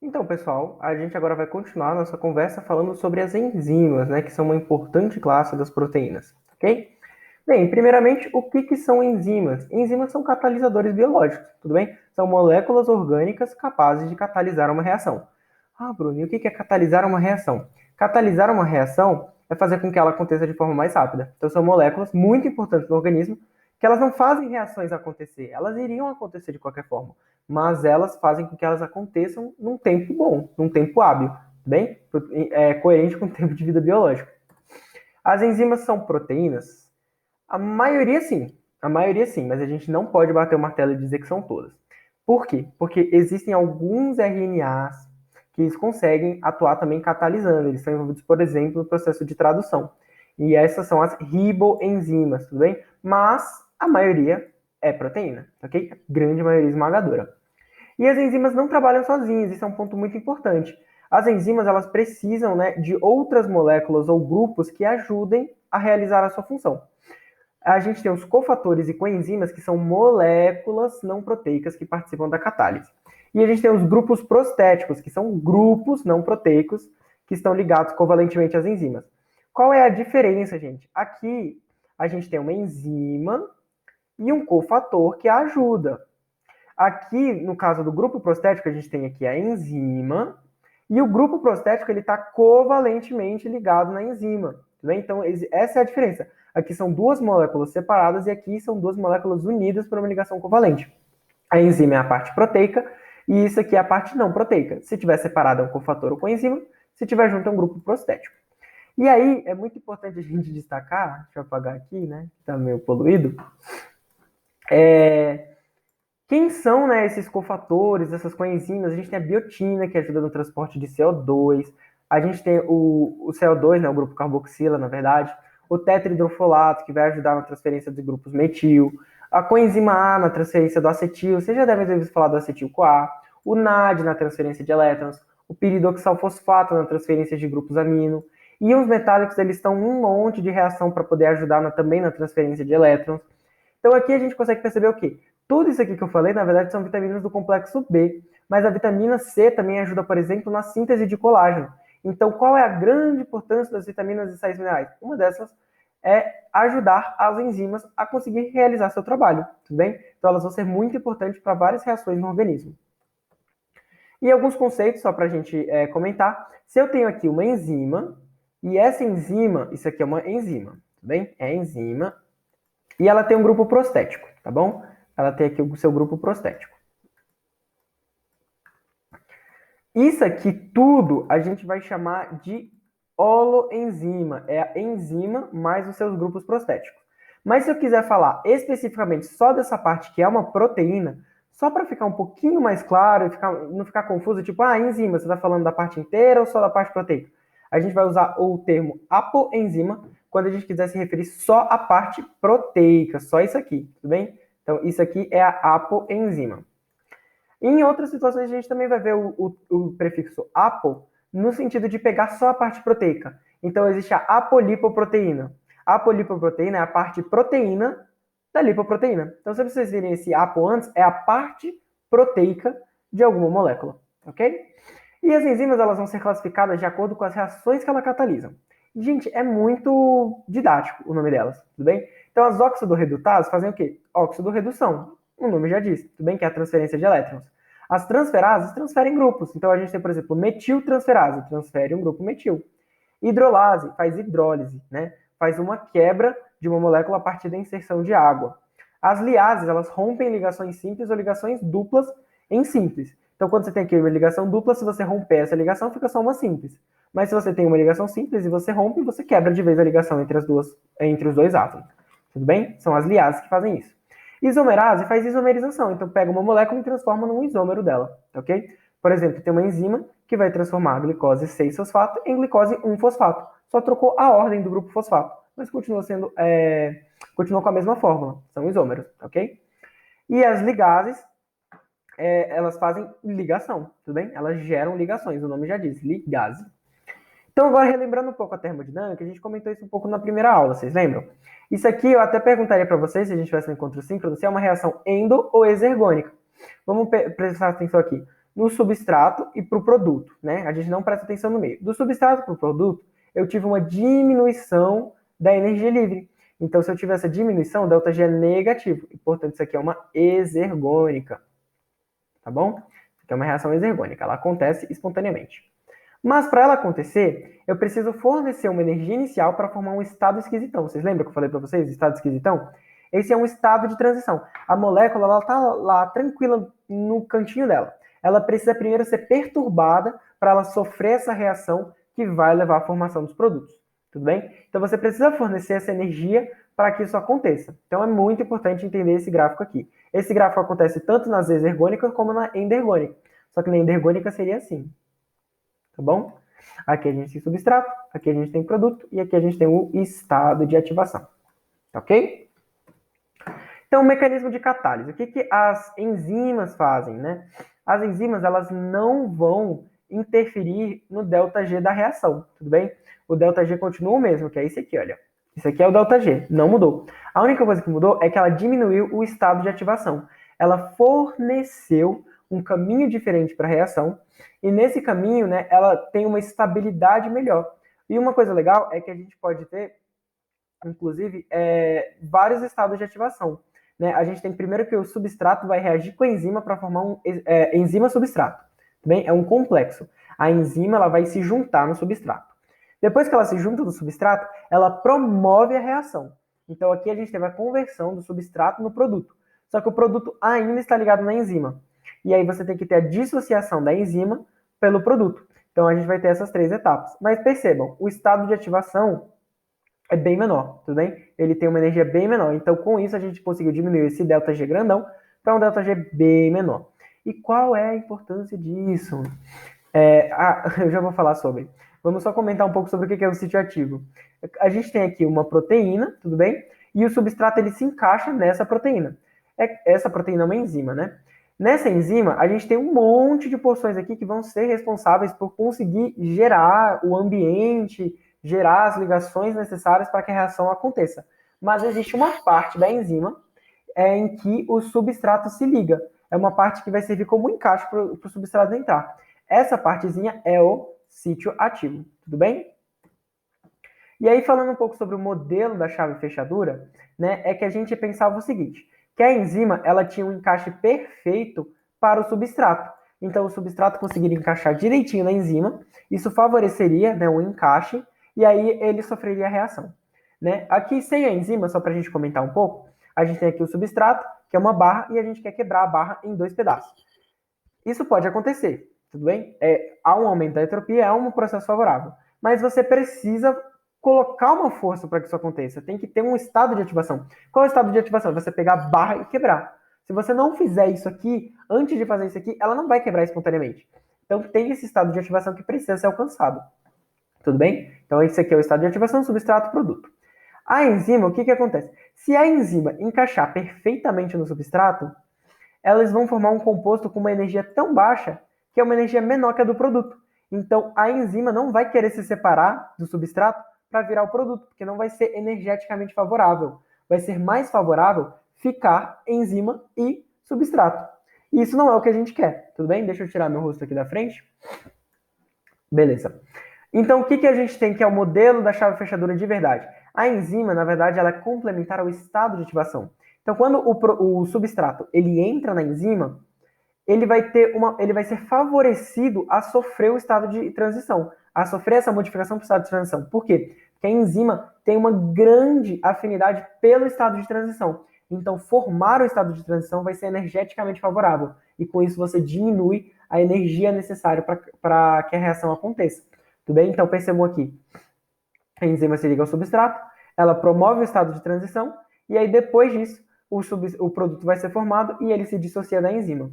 Então, pessoal, a gente agora vai continuar a nossa conversa falando sobre as enzimas, né, que são uma importante classe das proteínas, ok? Bem, primeiramente, o que são enzimas? Enzimas são catalisadores biológicos, tudo bem? São moléculas orgânicas capazes de catalisar uma reação. Ah, Bruno, e o que é catalisar uma reação? Catalisar uma reação é fazer com que ela aconteça de forma mais rápida. Então, são moléculas muito importantes no organismo que elas não fazem reações acontecer, elas iriam acontecer de qualquer forma, mas elas fazem com que elas aconteçam num tempo bom, num tempo hábil, bem? É coerente com o tempo de vida biológico. As enzimas são proteínas? A maioria sim, mas a gente não pode bater o martelo e dizer que são todas. Por quê? Porque existem alguns RNAs que eles conseguem atuar também catalisando. Eles são envolvidos, por exemplo, no processo de tradução. E essas são as riboenzimas, tudo bem? Mas a maioria é proteína, ok? A grande maioria esmagadora. E as enzimas não trabalham sozinhas, isso é um ponto muito importante. As enzimas elas precisam, né, de outras moléculas ou grupos que ajudem a realizar a sua função. A gente tem os cofatores e coenzimas, que são moléculas não proteicas que participam da catálise. E a gente tem os grupos prostéticos, que são grupos não proteicos que estão ligados covalentemente às enzimas. Qual é a diferença, gente? Aqui a gente tem uma enzima e um cofator que ajuda. Aqui, no caso do grupo prostético, a gente tem aqui a enzima e o grupo prostético ele está covalentemente ligado na enzima. Tá, então, essa é a diferença. Aqui são duas moléculas separadas e aqui são duas moléculas unidas por uma ligação covalente. A enzima é a parte proteica e isso aqui é a parte não proteica. Se tiver separado é um cofator ou coenzima, se tiver junto é um grupo prostético. E aí, é muito importante a gente destacar, deixa eu apagar aqui, né, que tá meio poluído, quem são, né, esses cofatores, essas coenzimas? A gente tem a biotina, que ajuda no transporte de CO2. A gente tem o CO2, né, o grupo carboxila, na verdade. O tetrahidrofolato, que vai ajudar na transferência dos grupos metil. A coenzima A na transferência do acetil. Vocês já devem ter ouvido falar do acetil-CoA. O NAD na transferência de elétrons. O piridoxalfosfato na transferência de grupos amino. Íons metálicos, eles estão um monte de reação para poder ajudar também na transferência de elétrons. Então aqui a gente consegue perceber o quê? Tudo isso aqui que eu falei, na verdade, são vitaminas do complexo B, mas a vitamina C também ajuda, por exemplo, na síntese de colágeno. Então, qual é a grande importância das vitaminas e sais minerais? Uma dessas é ajudar as enzimas a conseguir realizar seu trabalho, tudo bem? Então, elas vão ser muito importantes para várias reações no organismo. E alguns conceitos, só para a gente comentar. Se eu tenho aqui uma enzima, e essa enzima, isso aqui é uma enzima, tudo bem? É enzima, e ela tem um grupo prostético, tá bom? Ela tem aqui o seu grupo prostético. Isso aqui tudo a gente vai chamar de holoenzima. É a enzima mais os seus grupos prostéticos. Mas se eu quiser falar especificamente só dessa parte que é uma proteína, só para ficar um pouquinho mais claro e não ficar confuso, tipo, enzima, você está falando da parte inteira ou só da parte proteica? A gente vai usar o termo apoenzima quando a gente quiser se referir só à parte proteica, só isso aqui, tudo bem? Então, isso aqui é a apoenzima. Em outras situações, a gente também vai ver o prefixo apo no sentido de pegar só a parte proteica. Então, existe a apolipoproteína. A apolipoproteína é a parte proteína da lipoproteína. Então, se vocês virem esse apo antes, é a parte proteica de alguma molécula, ok? E as enzimas elas vão ser classificadas de acordo com as reações que elas catalisam. Gente, é muito didático o nome delas, tudo bem? Então, as oxidorredutases fazem o quê? Oxidorredução. O nome já diz, tudo bem? Que é a transferência de elétrons. As transferases transferem grupos. Então, a gente tem, por exemplo, metiltransferase, transfere um grupo metil. Hidrolase faz hidrólise, né? Faz uma quebra de uma molécula a partir da inserção de água. As liases, elas rompem ligações simples ou ligações duplas em simples. Então, quando você tem aqui uma ligação dupla, se você romper essa ligação, fica só uma simples. Mas se você tem uma ligação simples e você rompe, você quebra de vez a ligação entre os dois átomos. Tudo bem? São as liases que fazem isso. Isomerase faz isomerização, então pega uma molécula e transforma num isômero dela, ok? Por exemplo, tem uma enzima que vai transformar a glicose 6-fosfato em glicose 1-fosfato. Só trocou a ordem do grupo fosfato, mas continua com a mesma fórmula, são isômeros, ok? E as ligases, elas fazem ligação, tudo bem? Elas geram ligações, o nome já diz, ligase. Então, agora relembrando um pouco a termodinâmica, a gente comentou isso um pouco na primeira aula, vocês lembram? Isso aqui eu até perguntaria para vocês, se a gente tivesse um encontro síncrono, se é uma reação endo ou exergônica. Vamos prestar atenção aqui. no substrato e para o produto, né? A gente não presta atenção no meio. Do substrato para o produto, eu tive uma diminuição da energia livre. Então, se eu tiver essa diminuição, o ΔG é negativo. E, portanto, isso aqui é uma exergônica. Tá bom? Isso aqui é uma reação exergônica. Ela acontece espontaneamente. Mas, para ela acontecer, eu preciso fornecer uma energia inicial para formar um estado esquisitão. Vocês lembram que eu falei para vocês, estado esquisitão? Esse é um estado de transição. A molécula, ela está lá tranquila no cantinho dela. Ela precisa primeiro ser perturbada para ela sofrer essa reação que vai levar à formação dos produtos. Tudo bem? Então, você precisa fornecer essa energia para que isso aconteça. Então, é muito importante entender esse gráfico aqui. Esse gráfico acontece tanto nas exergônicas como na endergônica. Só que na endergônica seria assim. Tá bom? Aqui a gente tem substrato, aqui a gente tem produto e aqui a gente tem o estado de ativação. Ok? Então, o mecanismo de catálise. O que as enzimas fazem, né? As enzimas, elas não vão interferir no ΔG da reação, tudo bem? O ΔG continua o mesmo, que é esse aqui, olha. Isso aqui é o ΔG, não mudou. A única coisa que mudou é que ela diminuiu o estado de ativação. Ela forneceu um caminho diferente para a reação, e nesse caminho, né, ela tem uma estabilidade melhor. E uma coisa legal é que a gente pode ter, inclusive, vários estados de ativação. Né? A gente tem primeiro que o substrato vai reagir com a enzima para formar um enzima-substrato. Bem? É um complexo. A enzima ela vai se juntar no substrato. Depois que ela se junta no substrato, ela promove a reação. Então aqui a gente teve a conversão do substrato no produto. Só que o produto ainda está ligado na enzima. E aí você tem que ter a dissociação da enzima pelo produto. Então a gente vai ter essas três etapas. Mas percebam, o estado de ativação é bem menor, tudo bem? Ele tem uma energia bem menor. Então, com isso, a gente conseguiu diminuir esse ΔG grandão para um ΔG bem menor. E qual é a importância disso? Eu já vou falar sobre. Vamos só comentar um pouco sobre o que é o sítio ativo. A gente tem aqui uma proteína, tudo bem? E o substrato ele se encaixa nessa proteína. Essa proteína é uma enzima, né? Nessa enzima, a gente tem um monte de porções aqui que vão ser responsáveis por conseguir gerar o ambiente, gerar as ligações necessárias para que a reação aconteça. Mas existe uma parte da enzima em que o substrato se liga. É uma parte que vai servir como encaixe para o substrato entrar. Essa partezinha é o sítio ativo, tudo bem? E aí, falando um pouco sobre o modelo da chave fechadura, né, é que a gente pensava o seguinte, que a enzima ela tinha um encaixe perfeito para o substrato. Então, o substrato conseguiria encaixar direitinho na enzima, isso favoreceria, né, um encaixe, e aí ele sofreria a reação. Né? Aqui, sem a enzima, só para a gente comentar um pouco, a gente tem aqui o substrato, que é uma barra, e a gente quer quebrar a barra em 2 pedaços. Isso pode acontecer, tudo bem? Há um aumento da entropia, é um processo favorável. Mas você precisa colocar uma força para que isso aconteça. Tem que ter um estado de ativação. Qual é o estado de ativação? Você pegar a barra e quebrar. Se você não fizer isso aqui, antes de fazer isso aqui, ela não vai quebrar espontaneamente. Então tem esse estado de ativação que precisa ser alcançado. Tudo bem? Então esse aqui é o estado de ativação, substrato, produto. A enzima, o que acontece? Se a enzima encaixar perfeitamente no substrato, elas vão formar um composto com uma energia tão baixa que é uma energia menor que a do produto. Então a enzima não vai querer se separar do substrato para virar o produto, porque não vai ser energeticamente favorável. Vai ser mais favorável ficar enzima e substrato. E isso não é o que a gente quer, tudo bem? Deixa eu tirar meu rosto aqui da frente. Beleza. Então, o que a gente tem que é o modelo da chave fechadura de verdade? A enzima, na verdade, ela é complementar ao estado de ativação. Então, quando o substrato ele entra na enzima, ele vai ser favorecido a sofrer o estado de transição, a sofrer essa modificação para o estado de transição. Por quê? Porque a enzima tem uma grande afinidade pelo estado de transição. Então, formar o estado de transição vai ser energeticamente favorável. E com isso você diminui a energia necessária para que a reação aconteça. Tudo bem? Então, percebam aqui. A enzima se liga ao substrato, ela promove o estado de transição, e aí depois disso, o produto vai ser formado e ele se dissocia da enzima.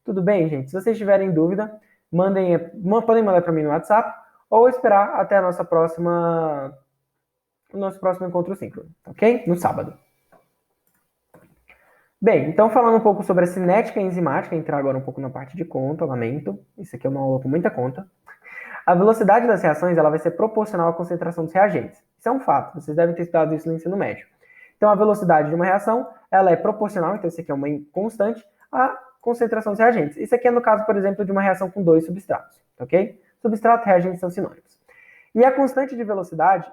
Tudo bem, gente? Se vocês tiverem dúvida, podem mandar para mim no WhatsApp ou esperar até o nosso próximo encontro síncrono, ok? No sábado. Bem, então falando um pouco sobre a cinética enzimática, entrar agora um pouco na parte de controlamento. Isso aqui é uma aula com muita conta. A velocidade das reações ela vai ser proporcional à concentração dos reagentes. Isso é um fato, vocês devem ter estudado isso no ensino médio. Então, a velocidade de uma reação ela é proporcional, então isso aqui é uma constante, à concentração dos reagentes. Isso aqui é no caso, por exemplo, de uma reação com 2 substratos, ok? Substrato e reagente são sinônimos. E a constante de velocidade,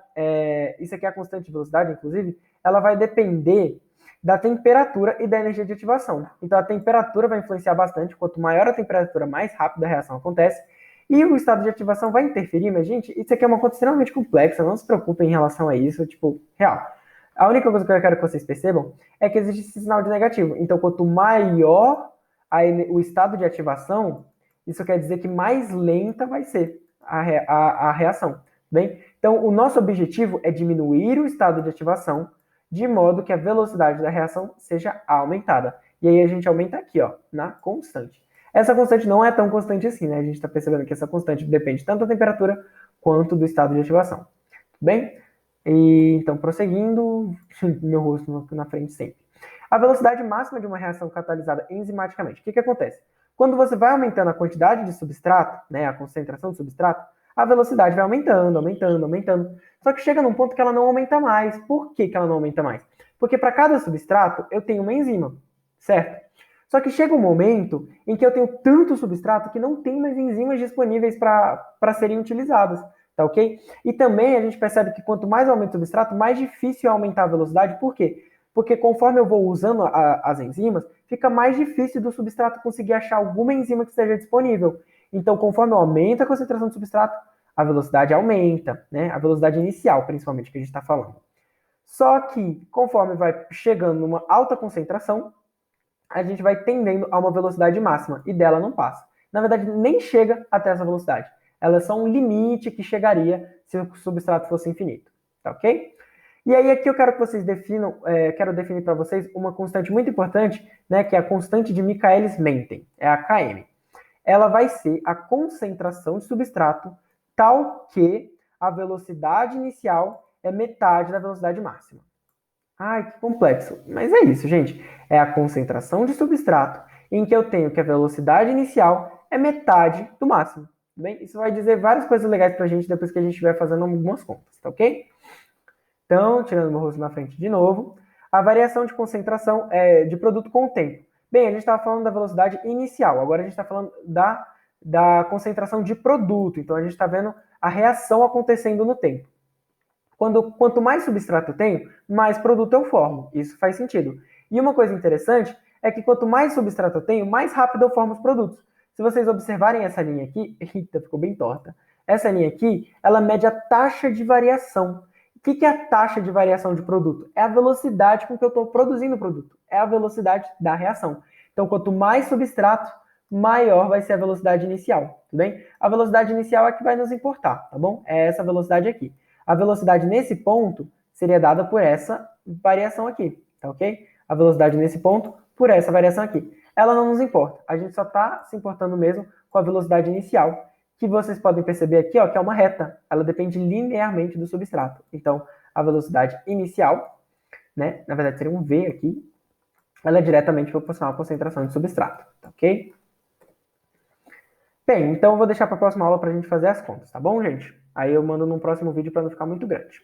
isso aqui é a constante de velocidade, inclusive, ela vai depender da temperatura e da energia de ativação. Então a temperatura vai influenciar bastante, quanto maior a temperatura, mais rápido a reação acontece, e o estado de ativação vai interferir, mas gente, isso aqui é uma conta extremamente complexa, não se preocupem em relação a isso, tipo, real. A única coisa que eu quero que vocês percebam é que existe esse sinal de negativo. Então quanto maior o estado de ativação, isso quer dizer que mais lenta vai ser a reação. Bem, então o nosso objetivo é diminuir o estado de ativação de modo que a velocidade da reação seja aumentada. E aí a gente aumenta aqui, ó, na constante. Essa constante não é tão constante assim, né? A gente está percebendo que essa constante depende tanto da temperatura quanto do estado de ativação. Tudo bem? E, então, prosseguindo, meu rosto na frente sempre. A velocidade máxima de uma reação catalisada enzimaticamente. O que acontece? Quando você vai aumentando a quantidade de substrato, né, a concentração de substrato, a velocidade vai aumentando, aumentando, aumentando. Só que chega num ponto que ela não aumenta mais. Por que ela não aumenta mais? Porque para cada substrato eu tenho uma enzima, certo? Só que chega um momento em que eu tenho tanto substrato que não tem mais enzimas disponíveis para serem utilizadas, tá ok? E também a gente percebe que quanto mais eu aumento o substrato, mais difícil é aumentar a velocidade. Por quê? Porque conforme eu vou usando as enzimas, fica mais difícil do substrato conseguir achar alguma enzima que esteja disponível. Então, conforme eu aumento a concentração de substrato, a velocidade aumenta, né? A velocidade inicial, principalmente, que a gente está falando. Só que, conforme vai chegando numa alta concentração, a gente vai tendendo a uma velocidade máxima e dela não passa. Na verdade, nem chega até essa velocidade. Ela é só um limite que chegaria se o substrato fosse infinito, tá ok? E aí aqui eu quero que vocês definam, quero definir para vocês uma constante muito importante, né, que é a constante de Michaelis-Menten, é a Km. Ela vai ser a concentração de substrato tal que a velocidade inicial é metade da velocidade máxima. Ai, que complexo. Mas é isso, gente. É a concentração de substrato em que eu tenho que a velocidade inicial é metade do máximo. Bem, isso vai dizer várias coisas legais pra gente depois que a gente estiver fazendo algumas contas, tá ok? Então, tirando meu rosto na frente de novo, a variação de concentração de produto com o tempo. Bem, a gente estava falando da velocidade inicial, agora a gente está falando da concentração de produto. Então, a gente está vendo a reação acontecendo no tempo. Quanto mais substrato eu tenho, mais produto eu formo. Isso faz sentido. E uma coisa interessante é que quanto mais substrato eu tenho, mais rápido eu formo os produtos. Se vocês observarem essa linha aqui, eita, ficou bem torta. Essa linha aqui, ela mede a taxa de variação. O que é a taxa de variação de produto? É a velocidade com que eu estou produzindo o produto. É a velocidade da reação. Então, quanto mais substrato, maior vai ser a velocidade inicial, tudo bem? A velocidade inicial é que vai nos importar, tá bom? É essa velocidade aqui. A velocidade nesse ponto seria dada por essa variação aqui, tá ok? A velocidade nesse ponto por essa variação aqui. Ela não nos importa, a gente só está se importando mesmo com a velocidade inicial, que vocês podem perceber aqui, ó, que é uma reta. Ela depende linearmente do substrato. Então, a velocidade inicial, né, na verdade seria um V aqui, ela é diretamente proporcional à concentração de substrato, tá ok? Bem, então eu vou deixar para a próxima aula para a gente fazer as contas, tá bom, gente? Aí eu mando num próximo vídeo para não ficar muito grande.